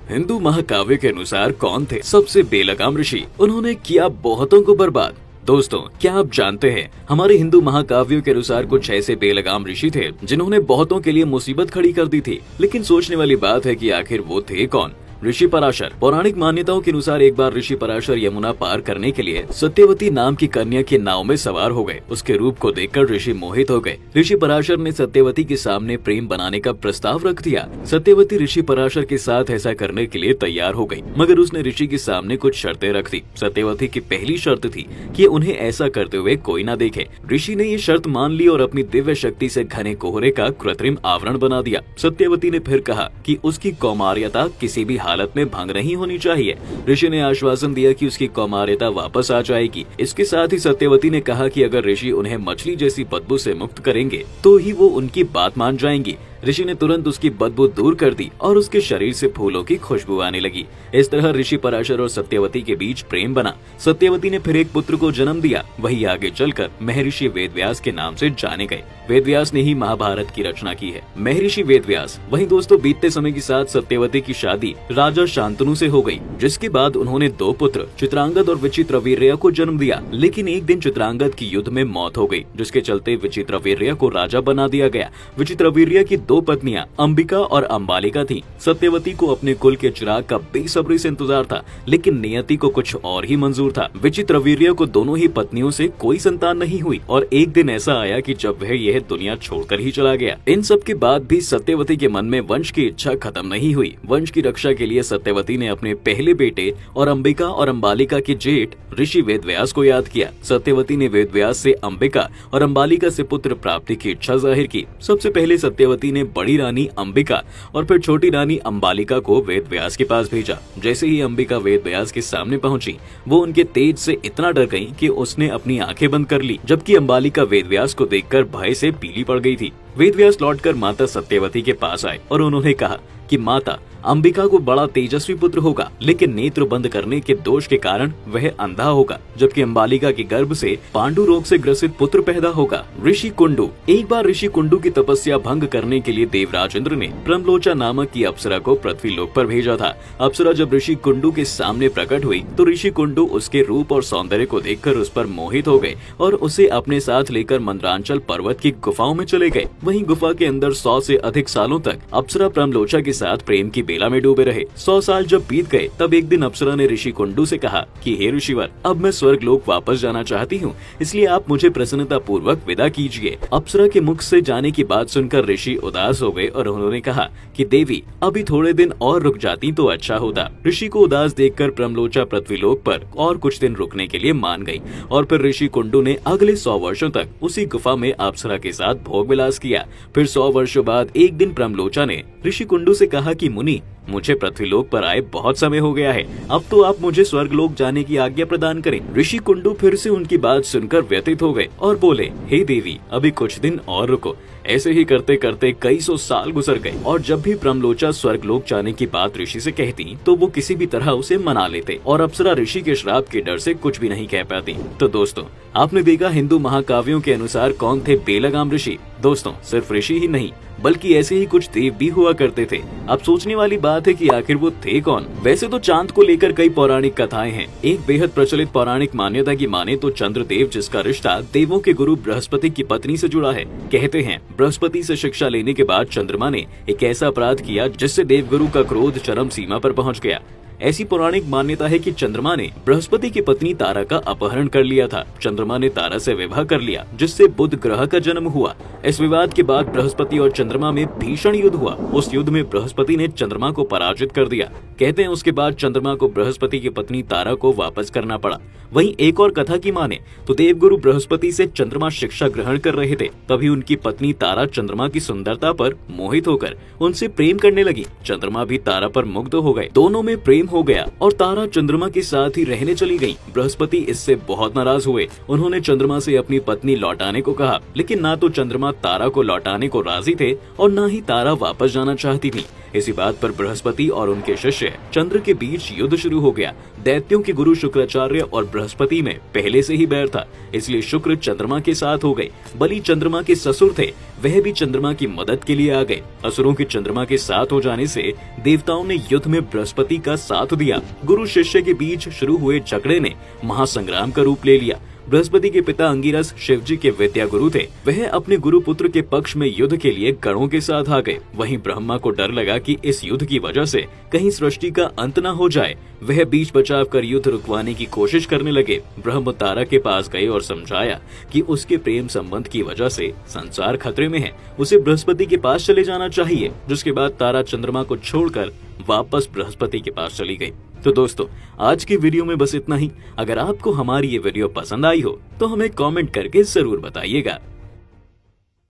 हिंदू महाकाव्य के अनुसार कौन थे सबसे बेलगाम ऋषि? उन्होंने किया बहुतों को बर्बाद। दोस्तों, क्या आप जानते हैं हमारे हिंदू महाकाव्यों के अनुसार कुछ ऐसे बेलगाम ऋषि थे जिन्होंने बहुतों के लिए मुसीबत खड़ी कर दी थी। लेकिन सोचने वाली बात है कि आखिर वो थे कौन? ऋषि पराशर। पौराणिक मान्यताओं के अनुसार एक बार ऋषि पराशर यमुना पार करने के लिए सत्यवती नाम की कन्या की नाव में सवार हो गए। उसके रूप को देखकर ऋषि मोहित हो गए। ऋषि पराशर ने सत्यवती के सामने प्रेम बनाने का प्रस्ताव रख दिया। सत्यवती ऋषि पराशर के साथ ऐसा करने के लिए तैयार हो गई, मगर उसने ऋषि के सामने कुछ शर्तें रख दी। सत्यवती की पहली शर्त थी कि उन्हें ऐसा करते हुए कोई न देखे। ऋषि ने ये शर्त मान ली और अपनी दिव्य शक्ति से घने कोहरे का कृत्रिम आवरण बना दिया। सत्यवती ने फिर कहा कि उसकी कौमार्यता किसी भी हालत में भंग नहीं होनी चाहिए। ऋषि ने आश्वासन दिया कि उसकी कौमार्यता वापस आ जाएगी। इसके साथ ही सत्यवती ने कहा कि अगर ऋषि उन्हें मछली जैसी बदबू से मुक्त करेंगे तो ही वो उनकी बात मान जाएंगी। ऋषि ने तुरंत उसकी बदबू दूर कर दी और उसके शरीर से फूलों की खुशबू आने लगी। इस तरह ऋषि पराशर और सत्यवती के बीच प्रेम बना। सत्यवती ने फिर एक पुत्र को जन्म दिया। वही आगे चलकर महर्षि वेदव्यास के नाम से जाने गए। वेदव्यास ने ही महाभारत की रचना की है। महर्षि वेदव्यास। वहीं दोस्तों, बीतते समय के साथ सत्यवती की शादी राजा शांतनु से हो गई, जिसके बाद उन्होंने दो पुत्र चित्रांगद और विचित्रवीर्य को जन्म दिया। लेकिन एक दिन चित्रांगद की युद्ध में मौत हो गई, जिसके चलते विचित्रवीर्य को राजा बना दिया गया। विचित्रवीर्य की दो पत्नियां अंबिका और अंबालिका थीं। सत्यवती को अपने कुल के चिराग का बेसब्री से इंतजार था, लेकिन नियति को कुछ और ही मंजूर था। विचित्रवीर्य को दोनों ही पत्नियों से कोई संतान नहीं हुई और एक दिन ऐसा आया कि जब वह यह दुनिया छोड़कर ही चला गया। इन सब के बाद भी सत्यवती के मन में वंश की इच्छा खत्म नहीं हुई। वंश की रक्षा के लिए सत्यवती ने अपने पहले बेटे और अंबिका और अंबालिका के जेठ ऋषि वेदव्यास को याद किया। सत्यवती ने वेदव्यास से अंबिका और अंबालिका से पुत्र प्राप्ति की इच्छा जाहिर की। सबसे पहले सत्यवती ने बड़ी रानी अंबिका और फिर छोटी रानी अंबालिका को वेदव्यास के पास भेजा। जैसे ही अंबिका वेदव्यास के सामने पहुंची, वो उनके तेज से इतना डर गई कि उसने अपनी आंखें बंद कर ली, जबकि अंबालिका वेदव्यास को देखकर भय से पीली पड़ गई थी। वेदव्यास लौटकर माता सत्यवती के पास आए और उन्होंने कहा कि माता, अंबिका को बड़ा तेजस्वी पुत्र होगा, लेकिन नेत्र बंद करने के दोष के कारण वह अंधा होगा, जबकि अंबालिका के गर्भ से पांडु रोग से ग्रसित पुत्र पैदा होगा। ऋषि कुंडू। एक बार ऋषि कुंडू की तपस्या भंग करने के लिए देवराज इंद्र ने प्रमलोचा नामक की अप्सरा को पृथ्वी लोक पर भेजा था। अप्सरा जब ऋषि कुंडू के सामने प्रकट हुई तो ऋषि कुंडू उसके रूप और सौंदर्य को देखकर उस पर मोहित हो गए और उसे अपने साथ लेकर मंद्रांचल पर्वत की गुफाओं में चले गए। वहीं गुफा के अंदर 100 से अधिक सालों तक अप्सरा प्रमलोचा के साथ प्रेम की बेला में डूबे रहे। 100 साल जब बीत गए तब एक दिन अप्सरा ने ऋषि कुंडू से कहा कि हे ऋषिवर, अब मैं स्वर्ग लोक वापस जाना चाहती हूँ, इसलिए आप मुझे प्रसन्नता पूर्वक विदा कीजिए। अप्सरा के मुख से जाने की बात सुनकर ऋषि उदास हो गए और उन्होंने कहा कि देवी, अभी थोड़े दिन और रुक जाती तो अच्छा होता। ऋषि को उदास देखकर प्रमलोचा पृथ्वीलोक पर और कुछ दिन रुकने के लिए मान गई और फिर ऋषि कुंडू ने अगले 100 वर्षों तक उसी गुफा में अप्सरा के साथ भोग विलास किया। फिर 100 वर्षों बाद एक दिन प्रमलोचा ने ऋषि कुंडू से कहा कि मुनि, मुझे पृथ्वीलोक पर आए बहुत समय हो गया है, अब तो आप मुझे स्वर्गलोक जाने की आज्ञा प्रदान करें। ऋषि कुंडू फिर से उनकी बात सुनकर व्यथित हो गए और बोले, हे देवी, अभी कुछ दिन और रुको। ऐसे ही करते करते कई 100 साल गुजर गए और जब भी प्रमलोचा स्वर्गलोक जाने की बात ऋषि से कहती तो वो किसी भी तरह उसे मना लेते और अप्सरा ऋषि के श्राप के डर से कुछ भी नहीं कह पाती। तो दोस्तों, आपने देखा हिंदू महाकाव्यों के अनुसार कौन थे बेलगाम ऋषि। दोस्तों, सिर्फ ऋषि ही नहीं बल्कि ऐसे ही कुछ देव भी हुआ करते थे। अब सोचने वाली बात है कि आखिर वो थे कौन। वैसे तो चांद को लेकर कई पौराणिक कथाएं हैं। एक बेहद प्रचलित पौराणिक मान्यता की माने तो चंद्रदेव, जिसका रिश्ता देवों के गुरु बृहस्पति की पत्नी से जुड़ा है। कहते हैं बृहस्पति से शिक्षा लेने के बाद चंद्रमा ने एक ऐसा अपराध किया जिससे देवगुरु का क्रोध चरम सीमा पर पहुंच गया। ऐसी पौराणिक मान्यता है कि चंद्रमा ने बृहस्पति की पत्नी तारा का अपहरण कर लिया था। चंद्रमा ने तारा से विवाह कर लिया, जिससे बुध ग्रह का जन्म हुआ। इस विवाद के बाद बृहस्पति और चंद्रमा में भीषण युद्ध हुआ। उस युद्ध में बृहस्पति ने चंद्रमा को पराजित कर दिया। कहते हैं उसके बाद चंद्रमा को बृहस्पति की पत्नी तारा को वापस करना पड़ा। वहीं एक और कथा की माने तो देवगुरु बृहस्पति से चंद्रमा शिक्षा ग्रहण कर रहे थे, तभी उनकी पत्नी तारा चंद्रमा की सुंदरता पर मोहित होकर उनसे प्रेम करने लगी। चंद्रमा भी तारा पर मुग्ध हो गए। दोनों में प्रेम हो गया और तारा चंद्रमा के साथ ही रहने चली गई। बृहस्पति इससे बहुत नाराज हुए। उन्होंने चंद्रमा से अपनी पत्नी लौटाने को कहा, लेकिन ना तो चंद्रमा तारा को लौटाने को राजी थे और न ही तारा वापस जाना चाहती थी। इसी बात पर बृहस्पति और उनके शिष्य चंद्र के बीच युद्ध शुरू हो गया। दैत्यों के गुरु शुक्राचार्य और बृहस्पति में पहले से ही बैर था, इसलिए शुक्र चंद्रमा के साथ हो गए। बलि चंद्रमा के ससुर थे, वह भी चंद्रमा की मदद के लिए आ गए। असुरों के चंद्रमा के साथ हो जाने से देवताओं ने युद्ध में बृहस्पति का साथ दिया। गुरु शिष्य के बीच शुरू हुए झगड़े ने महासंग्राम का रूप ले लिया। बृहस्पति के पिता अंगिरस शिव जी के विद्या गुरु थे। वह अपने गुरु पुत्र के पक्ष में युद्ध के लिए गणों के साथ आ गए। वहीं ब्रह्मा को डर लगा कि इस युद्ध की वजह से कहीं सृष्टि का अंत न हो जाए। वह बीच बचाव कर युद्ध रुकवाने की कोशिश करने लगे। ब्रह्म तारा के पास गए और समझाया कि उसके प्रेम संबंध की वजह से संसार खतरे में है, उसे बृहस्पति के पास चले जाना चाहिए। जिसके बाद तारा चंद्रमा को छोड़कर वापस बृहस्पति के पास चली गई। तो दोस्तों, आज की वीडियो में बस इतना ही। अगर आपको हमारी ये वीडियो पसंद आई हो तो हमें कमेंट करके जरूर बताइएगा।